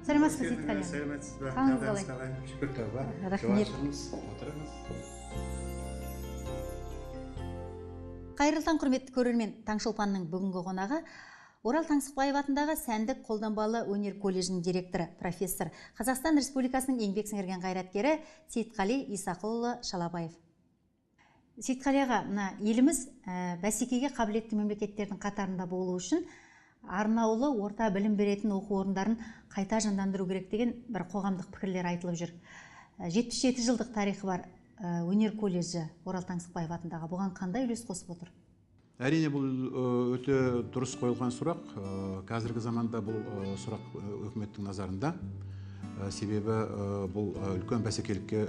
Сәлеметсіз бе, Сейтқали? Сәлеметсіз бе? Қалыңыз қалай? Шүкір тәуба. Рахмет. Отырыңыз. Қайырлы таң, құрметті көрермен. Таңшолпанның бүгінгі қонағы О.Таңсықбаев атындағы сәндік-қолданбалы өнер колледжінің директоры, профессор, Қазақстан Республикасының еңбек сіңірген қайраткері С.Исақұлұлы Шалабаев. Сейтқали аға, еліміз бәсекеге қабілетті мемлекеттердің қатарында болу үшін арнаулы орта білім беретін оқу орындарын қайта жандандыру керек деген бір қоғамдық пікірлер айтылып жүр. 77 жылдық тарихы бар өнер колледжі О.Таңсықбаев атындағы бұған қандай үлес қосып отыр? Әрине, бұл өте дұрыс қойылған сұрақ. Қазіргі заманда бұл сұрақ үкіметтің назарында. Себебі бұл үлкен бәсекелікке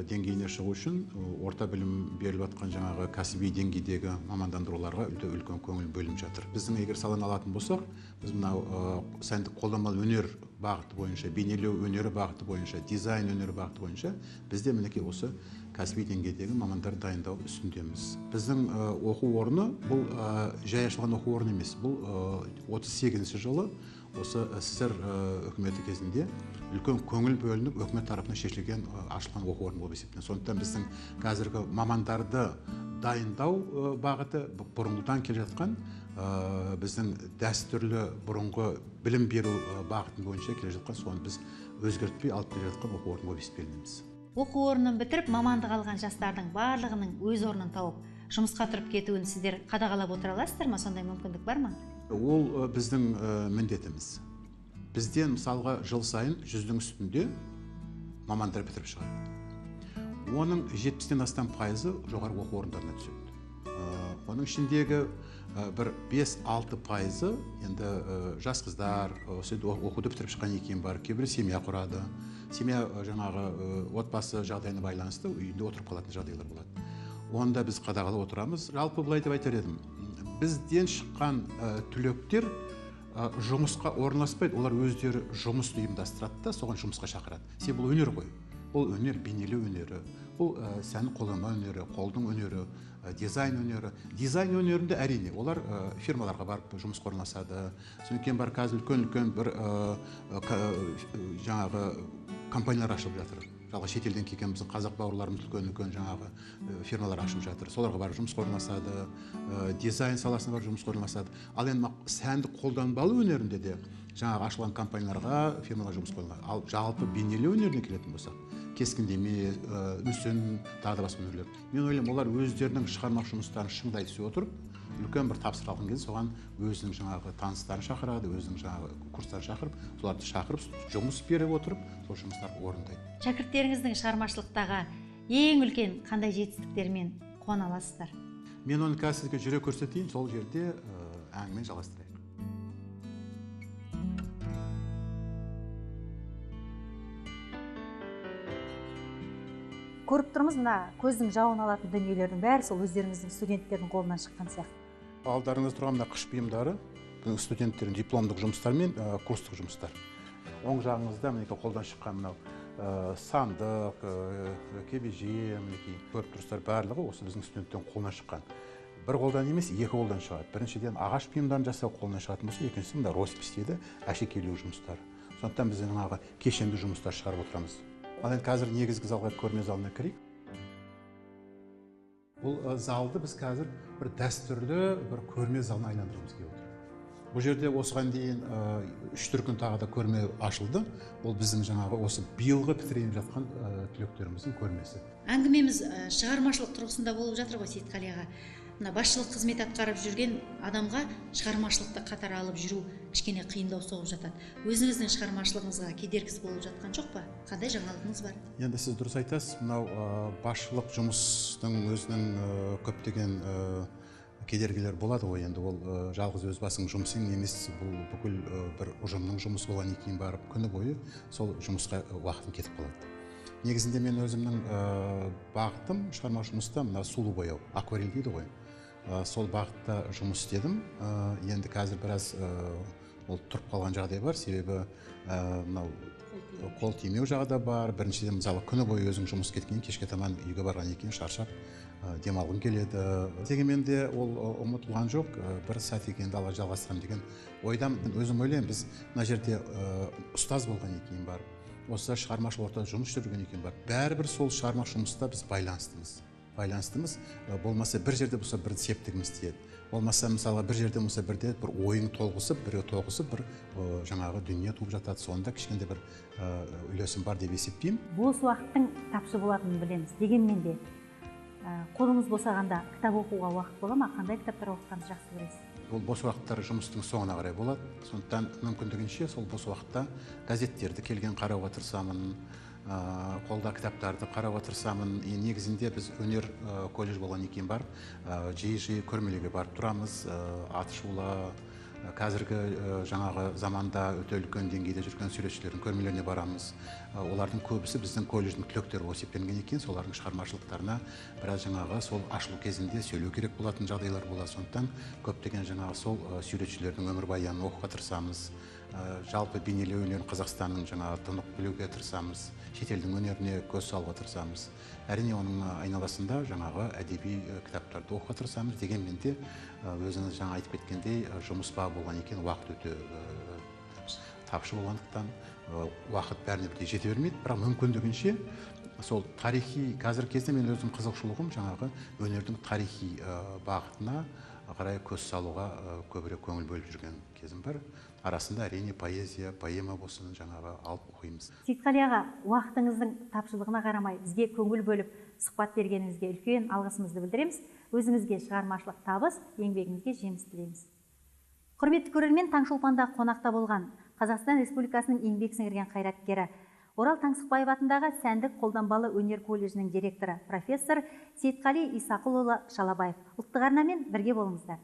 деңгейіне шығу үшін орта білім беріліп жатқан жаңағы кәсіби деңгейдегі мамандандыруларға үлкен көңіл бөлініп жатыр. Біздің егер саланы алатын болсақ, біз мынау сәндік-қолданбалы өнер бағыты бойынша, бейнелеу өнері бағыты бойынша, дизайн өнері бағыты бойынша бізде мінекей осы кәсіби деңгейдегі мамандар дайындау үстіндеміз. Біздің оқу орны бұл жай ашылған оқу орны емес. Бұл 38-ші жылы осы СССР үкіметі кезінде үлкен көңіл бөлініп үкімет тарапынан шешілген ашылған оқу орны болып есептеледі. Сондықтан біздің қазіргі мамандарды дайындау бағыты бұрынғыдан келе жатқан біздің дәстүрлі бұрынғы білім беру бағытын бойынша келе жатқан, соны біз өзгертпей алып келе жатқан оқу орны болып есептелінеміз. Оқу орнын бітіріп мамандық алған жастардың барлығының өз орнын тауып жұмысқа тұрып кетуін сіздер қадағалап отыра аласыздар ма? Сондай мүмкіндік бар ма? Ол біздің міндетіміз. Бізден мысалға жыл сайын 100-дің үстінде мамандар бітіріп шығады. Оның 70-тен астам пайызы жоғары оқу орындарына түседі. Оның ішіндегі бір 5-6 пайызы енді жас қыздар оқуды бітіріп шыққан екен бар, кейбір семья құрады. Семья жаңағы отбасы жағдайына байланысты үйінде отырып қалатын жағдайлар болады. Онда біз қадағалап отырамыз. Жалпы былай деп айтар едім, бізден шыққан түлектер жұмысқа орналаспайды, олар өздері жұмысты ұйымдастырады да, соған жұмысқа шақырады. Себебі бұл өнер ғой. Бұл өнер бейнелеу өнері, бұл сәндік-қолданбалы өнері, қолдың өнері, дизайн өнері. Дизайн өнерінде әрине олар фирмаларға барып жұмысқа орналасады. Содан кейін бар қазір үлкен бір жаңағы компаниялар ашылып жатыр. Жалға шетелден келген біздің қазақ бауырларымыз үлкен жаңағы фирмалар ашып жатыр. Соларға барып жұмысқа орналасады, дизайн саласына барып жұмысқа орналасады. Ал енді сәндік-қолданбалы өнерінде де жаңағы ашылған компанияларға, фирмаларға жұмысқа орналасады. Ал жалпы бейнелеу өнеріне келетін болсақ, кескіндеме, мүсін, тағы да басқа өнерлер. Мен ойлаймын, олар өздерінің шығармашылық жұмыстарын шыңдай түсе отырып, үлкен бір тапсырыс алған кезде соған өзінің жаңағы таныстарын шақырады, өзінің жаңағы курстарын шақырып, соларды шақырып, жұмыс беріп отырып, сол жұмыстарды орындайды. Шәкірттеріңіздің шығармашылықтағы ең үлкен қандай жетістіктермен қуана аласыздар? Мен оны қазір сізге жүре көрсетейін, сол жерде әңгімені жалғастырайық. Көріп тұрмыз, мына көздің жауын алатын дүниелердің бәрі сол өздеріңіздің студенттердің қолынан шыққан сияқты. Алдарыңызда тұрған мына қыш бұйымдары студенттердің дипломдық жұмыстар мен курстық жұмыстар. Оң жағыңызда мінекей қолдан шыққан мынау сандық, кебеже, мінекей көріп тұрсыздар, барлығы осы біздің студенттердің қолынан шыққан. Бір қолдан емес, екі қолдан шығады. Біріншіден ағаш бұйымдарын жасау қолынан шығатын болса, екіншісі мына роспись дейді, әшекейлеу жұмыстары. Сондықтан біз жаңағы кешенді жұмыстар шығарып отырамыз. Ал енді қазір негізгі залға, көрме залына кірейік. Бұл залды біз қазір бір дәстүрлі бір көрме залына айналдыруымыз келіп отыр. Бұл жерде осыған дейін 3 күн тағы да көрме ашылды. Ол біздің жаңағы осы биылғы бітірейін жатқан түлектеріміздің көрмесі. Әңгімеміз шығармашылық тұрғысында болып жатыр ғой, Сейтқали аға. Мына басшылық қызмет атқарып жүрген адамға шығармашылықты қатар алып жүру кішкене қиындау соғып жатады. Өзіңіздің шығармашылығыңызға кедергісі болып жатқан жоқ па? Қандай жаңалығыңыз бар? Енді сіз дұрыс айтасыз. Мынау басшылық жұмыстың өзінің көптеген кедергілер болады ғой. Енді ол жалғыз өз басың жұмысың емес, бұл бүкіл бір ұжымның жұмысы болған кейін барып күні бойы сол жұмысқа уақытым кетіп қалады. Негізінде мен өзімнің бағытым шығармашылық жұмыста мына сулы бояу, акварель дейді ғой. Сол бағытта жұмыс істедім. Енді қазір біраз ол тұрып қалған жағдай бар, себебі мынау қол тимеу жағы да бар. Біріншіден мысалы күні бойы өзің жұмыс кеткеннен кешке таман үйге барған екен шаршап демалғым келеді. Дегенмен де ол ұмытылған жоқ. Бір сәт екенді ала жалғастырамын деген ойдам. Өзім ойлаймын, біз мына жерде ұстаз болған екен бар. Осы шығармашылық ортада жұмыс жүрген екен бар. Бәрібір сол шығармашылық жұмыста біз байланыстымыз. Болмаса бір жерде болса бір септігіміз тиеді. Болмаса мысалға бір жерде болса бірде бір ойың толғысып, бір жаңағы дүние туып жатады. Сонда кішкенде бір үлесім бар деп есептеймін. Бос уақыттың тапшы болатынын білеміз. Дегенмен де қолыңыз босағанда кітап оқуға уақыт бола ма? Қандай кітаптар оқығанды жақсы көресіз? Ол бос уақыттар жұмыстың соңына қарай болады. Сондықтан мүмкіндігінше сол бос уақытта газеттерді келген қарауға тырысамын, қолда кітаптарды қарауға тырысамын. Негізінде біз өнер колледж болған екен бар, жиі көрмелерге барып тұрамыз. Атышулы, қазіргі жаңағы заманда өте үлкен деңгейде жүрген суретшілердің көрмелеріне барамыз. Олардың көбісі біздің колледждің түлектері болып есептелінген екен. Солардың шығармашылықтарына біраз жаңағы сол ашылу кезінде сөйлеу керек болатын жағдайлар болады. Сондықтан көптеген жаңағы сол суретшілердің өмірбаянын оқуға тырысамыз. Жалпы бейнелеу өнерін Қазақстанның жаңағы тұнық білуге тырысамыз. Шетелдің өнеріне көз салуға тырысамыз. Әрине оның айналасында жаңағы әдеби кітаптарды оқуға тырысамыз. Дегенмен де өзіңіз жаңа айтып кеткендей жұмыс бабы болған екен, уақыт өте тапшы болғандықтан уақыт бәріне бірдей жете бермейді. Бірақ мүмкіндігінше сол тарихи, қазіргі кезде мен өзім қызығушылығым жаңағы өнердің тарихи бағытына қарай көз салуға көбірек көңіл бөліп жүрген кезім бар. Арасында әрине поэзия, поэма болсын жаңағы алып оқимыз. Сейітқали аға, уақытыңыздың тапшылығына қарамай бізге көңіл бөліп сұхбат бергеніңізге үлкен алғысымызды білдіреміз. Өзіңізге шығармашылық табыс, еңбегіңізге жеміс тілейміз. Құрметті көрермен, Таңшолпанда қонақта болған Қазақстан Республикасының еңбек сіңірген қайраткері О.Таңсықбаев атындағы сәндік-қолданбалы өнер колледжінің директоры профессор С.Исақұлұлы Шалабаев. Ұлттық арнамен бірге болыңыздар.